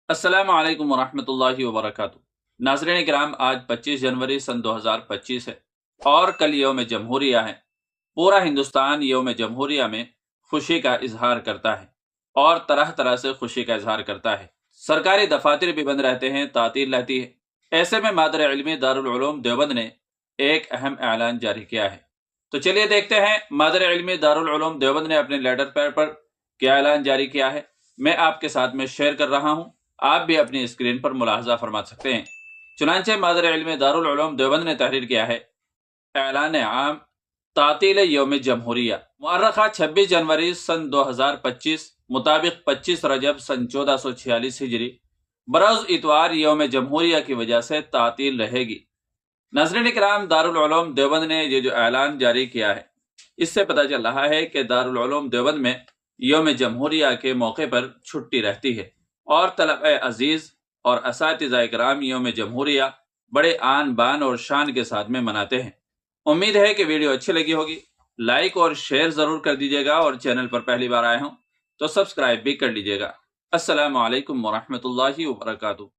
अस्सलाम वालेकुम वरहमतुल्लाहि वबरकातुहू। नाज़रीन किराम, आज 25 जनवरी सन 2025 है और कल यौम जमहूरिया है। पूरा हिंदुस्तान यौम जमहूरिया में खुशी का इजहार करता है और तरह तरह से खुशी का इजहार करता है। सरकारी दफातर भी बंद रहते हैं, तातील रहती है। ऐसे में मादर इल्मी दारुल उलूम देवबंद ने एक अहम ऐलान जारी किया है। तो चलिए देखते हैं मादर इल्मी दारुल उलूम देवबंद ने अपने लेटर पैड पर क्या ऐलान जारी किया है। मैं आपके साथ में शेयर कर रहा हूँ, आप भी अपनी स्क्रीन पर मुलाहजा फरमा सकते हैं। चुनांचे मादर इल्मी दारुल उलूम देवबंद ने तहरीर किया है ऐलान आम तातील यौम जमहूरिया मुअर्रखा 26 जनवरी सन 2025 मुताबिक 25 रजब सन 1446 हिजरी बरोज इतवार यौम जमहूरिया की वजह से तातील रहेगी। नाज़रीन किराम, दारुल उलूम देवबंद ने ये जो ऐलान जारी किया है, इससे पता चल रहा है कि दारुल उलूम देवबंद में यौम जमहूरिया के मौके पर छुट्टी रहती है और तलबे अजीज और असातिज़ा किराम यौम जमहूरिया बड़े आन बान और शान के साथ में मनाते हैं। उम्मीद है कि वीडियो अच्छी लगी होगी। लाइक और शेयर जरूर कर दीजिएगा और चैनल पर पहली बार आए हों तो सब्सक्राइब भी कर लीजिएगा। अस्सलामु अलैकुम वरहमतुल्लाहि वबरकातुहू।